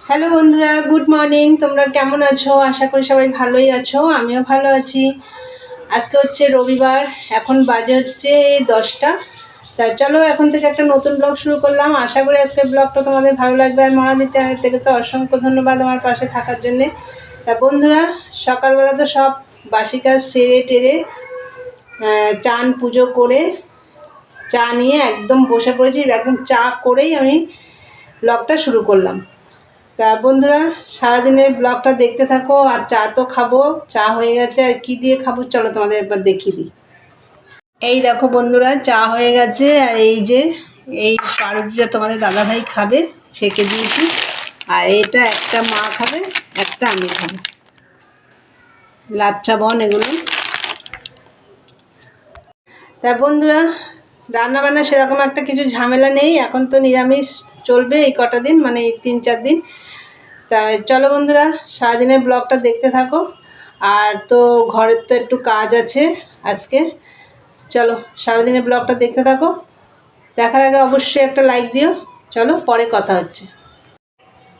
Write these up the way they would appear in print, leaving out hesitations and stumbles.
Hello বন্ধুরা, good morning. তোমরা কেমন আছো? আশা করি সবাই ভালোই আছো, আমিও ভালো আছি। আজকে হচ্ছে রবিবার, এখন বাজে হচ্ছে 10টা। তা চলো এখন থেকে একটা নতুন ব্লগ শুরু করলাম। আশা করি আজকের ব্লগটা তোমাদের ভালো লাগবে। আর মনাদের চ্যানেল থেকে তো অসংখ্য ধন্যবাদ আমার পাশে থাকার জন্যে। তা বন্ধুরা, সকালবেলা তো সব বাসি কাজ সেরে টেরে চান পুজো করে চা নিয়ে একদম বসে পড়েছি। একদম চা করেই আমি ব্লগটা শুরু করলাম। তা বন্ধুরা, সারাদিনের ব্লগটা দেখতে থাকো। আর চা তো খাবো, চা হয়ে গেছে। আর কি দিয়ে খাবো চলো তোমাদের একবার দেখিয়ে দিই। এই দেখো বন্ধুরা, চা হয়ে গেছে। আর এই পাউরুটিটা তোমাদের দাদাভাই খাবে, ছেঁকে দিয়েছি। আর এটা একটা মা খাবে, একটা আমি খাবো। লাচ্চা বন এগুলো। তা বন্ধুরা, রান্নাবান্না সেরকম একটা কিছু ঝামেলা নেই, এখন তো নিরামিষ চলবে এই কটা দিন, মানে এই 3-4 দিন। তাই চলো বন্ধুরা, সারাদিনের ব্লগটা দেখতে থাকো। আর তো ঘরের তো একটু কাজ আছে আজকে। চলো সারাদিনের ব্লগটা দেখতে থাকো। দেখার আগে অবশ্যই একটা লাইক দিও। চলো পরে কথা হচ্ছে।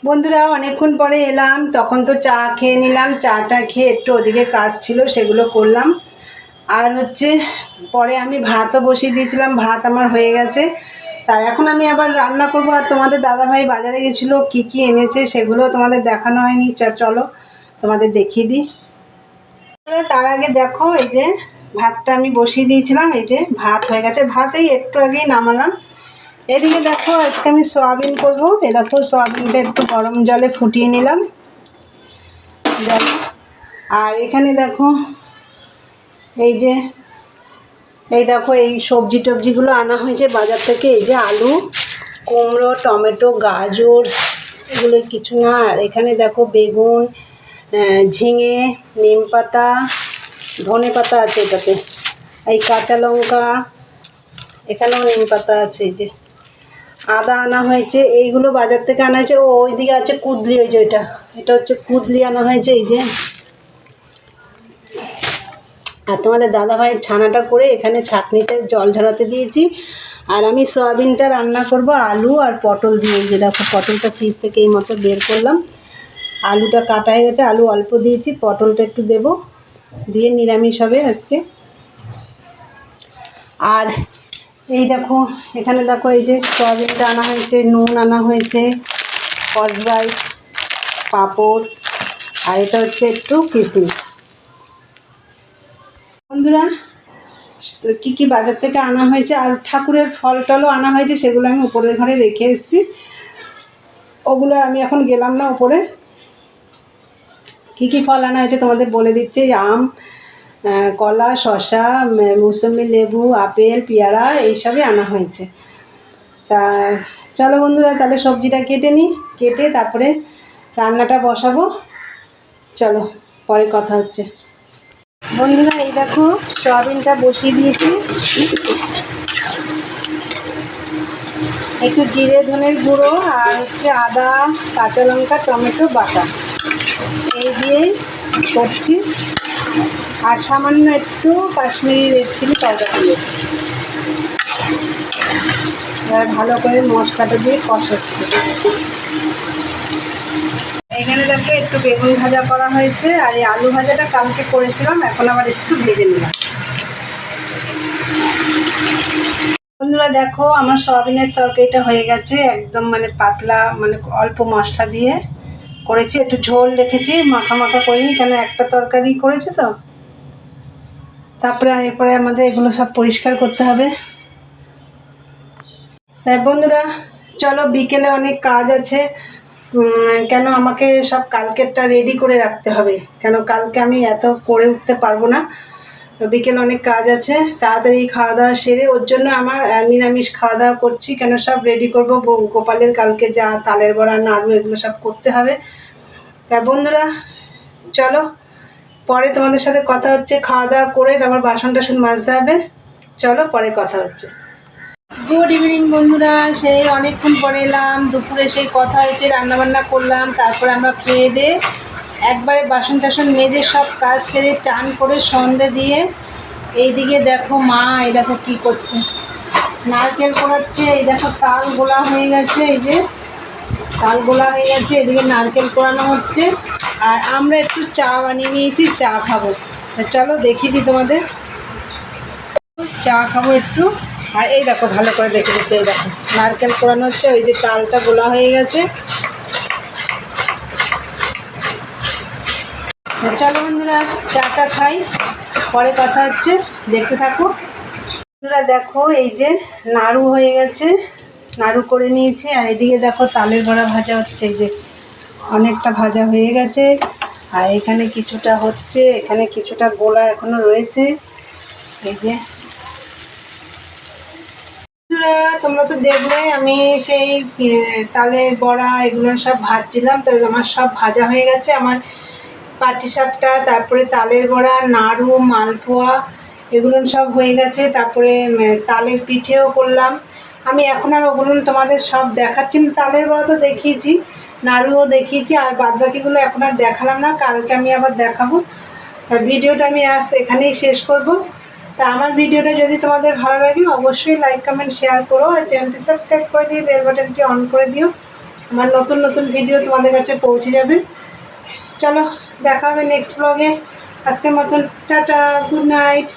বন্ধুরা, অনেকক্ষণ পরে এলাম, তখন তো চা খেয়ে নিলাম। চাটা খেয়ে একটু ওদিকে কাজ ছিল সেগুলো করলাম। আর হচ্ছে পরে আমি ভাতও বসিয়ে দিয়েছিলাম, ভাত আমার হয়ে গেছে। তাই এখন আমি আবার রান্না করব। আর তোমাদের দাদাভাই বাজারে গেছিলো, কি কি এনেছে সেগুলো তোমাদের দেখানো হয়নি। চলো তোমাদের দেখিয়ে দিই। তার আগে দেখো, এই যে ভাতটা আমি বসিয়ে দিয়েছিলাম, এই যে ভাত হয়ে গেছে। ভাতেই একটু আগেই নামালাম। এদিকে দেখো, আজকে আমি সয়াবিন করবো। এই দেখো, সয়াবিনটা একটু গরম জলে ফুটিয়ে নিলাম। আর এখানে দেখো, এই দেখো এই সবজি টবজিগুলো আনা হয়েছে বাজার থেকে। এই যে আলু, কুমড়ো, টমেটো, গাজর, এগুলো কিছু না। আর এখানে দেখো বেগুন, ঝিঙে, নিম পাতা, ধনে পাতা আছে এটাতে, এই কাঁচা লঙ্কা, এখানেও নিম পাতা আছে। এই যে আদা আনা হয়েছে, এইগুলো বাজার থেকে আনা হয়েছে। ওইদিকে আছে কুদলি, ওই যে এটা হচ্ছে কুদলি আনা হয়েছে। এই যে, আর তোমাদের দাদাভাইয়ের ছানাটা করে এখানে ছাঁকনিতে জল ঝরাতে দিয়েছি। আর আমি সয়াবিনটা রান্না করব আলু আর পটল দিয়ে। যে দেখো, পটলটা ফ্রিজ থেকে এই মতো বের করলাম। আলুটা কাটা হয়ে গেছে, আলু অল্প দিয়েছি, পটলটা একটু দেব, দিয়ে নিরামিষ হবে আজকে। আর এই দেখো, এখানে দেখো, এই যে সয়াবিনটা আনা হয়েছে, নুন আনা হয়েছে, কসবাই, পাঁপড়, আর এটা হচ্ছে একটু কিশমিশ। বন্ধুরা, তো কী কী বাজার থেকে আনা হয়েছে, আর ঠাকুরের ফল টলও আনা হয়েছে, সেগুলো আমি উপরের ঘরে রেখে এসেছি। ওগুলো আমি এখন গেলাম না উপরে। কী কী ফল আনা হয়েছে তোমাদের বলে দিচ্ছি। আম, কলা, শসা, মৌসুমি লেবু, আপেল, পেয়ারা, এইসবই আনা হয়েছে। তা চলো বন্ধুরা, তাহলে সবজিটা কেটে নিই, কেটে তারপরে রান্নাটা বসাবো। চলো পরে কথা হচ্ছে। বন্ধুরা, এই দেখো সয়াবিনটা বসিয়ে দিয়েছি। একটু জিরে ধনের গুঁড়ো আর হচ্ছে আদা, কাঁচা লঙ্কা, টমেটো বাটা, এই দিয়েই করছি। আর সামান্য একটু কাশ্মীরি রেড চিলি পাউডার দিয়েছি। এবার ভালো করে মশলাটা দিয়ে কষাচ্ছি। এখানে দেখো একটু বেগুন ভাজা করা হয়েছে। আর এই আলু ভাজাটা কালকে করেছিলাম, এখন আবার একটু ভেজে নিলাম। বন্ধুরা দেখো, আমার সয়াবিনের তরকারিটা হয়ে গেছে। একদম মানে পাতলা, মানে অল্প মশলা দিয়ে করেছি, একটু ঝোল রেখেছি, মাখা মাখা করিনি, কেন একটা তরকারি করেছে তো। তারপরে এরপরে আমাদের এগুলো সব পরিষ্কার করতে হবে। তাই বন্ধুরা, চলো বিকেলে অনেক কাজ আছে। কেন আমাকে সব কালকেরটা রেডি করে রাখতে হবে, কেন কালকে আমি এত করে উঠতে পারবো না। বিকেলে অনেক কাজ আছে, তাড়াতাড়ি খাওয়া দাওয়া সেরে, ওর জন্য আমার নিরামিষ খাওয়া দাওয়া করছি। কেন সব রেডি করবো, গোপালের কালকে যা তালের বড়া, নাড়ু, এগুলো সব করতে হবে। তা বন্ধুরা চলো, পরে তোমাদের সাথে কথা হচ্ছে। খাওয়া দাওয়া করে তারপর বাসন টাসন মাজতে হবে। চলো পরে কথা হচ্ছে। গুড ইভিনিং বন্ধুরা, সেই অনেকক্ষণ পরে এলাম। দুপুরে সেই কথা হয়েছে, রান্নাবান্না করলাম, তারপরে আমরা খেয়ে দিয়ে একবারে বাসন টাসন মেজে সব কাজ সেরে চান করে সন্ধে দিয়ে এইদিকে দেখো মা, এই দেখো কী করছে, নারকেল কোড়াচ্ছে। এই দেখো তাল গোলা হয়ে গেছে, এই যে চাল গোলা হয়ে গেছে, এদিকে নারকেল কোড়ানো হচ্ছে, আর আমরা একটু চা বানিয়ে নিয়েছি, চা খাবো। চলো দেখিয়ে দিই তোমাদের, চা খাবো একটু। আর এই দেখো ভালো করে দেখে দিতে, এই দেখো নারকেল কোড়ানো হচ্ছে, ওই যে তালটা গোলা হয়ে গেছে। চলো বন্ধুরা চাটা খাই, পরে কথা হচ্ছে, দেখতে থাকো। বন্ধুরা দেখো এই যে নাড়ু হয়ে গেছে, নাড়ু করে নিয়েছি। আর এদিকে দেখো তালের বড়া ভাজা হচ্ছে, এই যে অনেকটা ভাজা হয়ে গেছে, আর এখানে কিছুটা হচ্ছে, এখানে কিছুটা গোলা এখনো রয়েছে। এই যে তোমরা তো দেখলে আমি সেই তালের বড়া এগুলো সব ভাজছিলাম, তো আমার সব ভাজা হয়ে গেছে। আমার পাটিসাপটা, তারপরে তালের বড়া, নাড়ু, মালপোয়া এগুলো সব হয়ে গেছে। তারপরে তালের পিঠেও করলাম আমি। এখন আর ওগুলো তোমাদের সব দেখাচ্ছি না, তালের বড়া তো দেখিয়েছি, নাড়ুও দেখিয়েছি, আর বাদবাকিগুলো এখন আর দেখালাম না, কালকে আমি আবার দেখাবো। ভিডিওটা আমি আজ এখানেই শেষ করব। তা আমার ভিডিওটা যদি তোমাদের ভালো লাগে অবশ্যই লাইক কমেন্ট শেয়ার করো, আর চ্যানেলটি সাবস্ক্রাইব করে দিয়ে বেল বাটনটি অন করে দিও, আমার নতুন নতুন ভিডিও তোমাদের কাছে পৌঁছে যাবে। চলো দেখা হবে নেক্সট ব্লগে। আজকের মতন টাটা, গুড নাইট।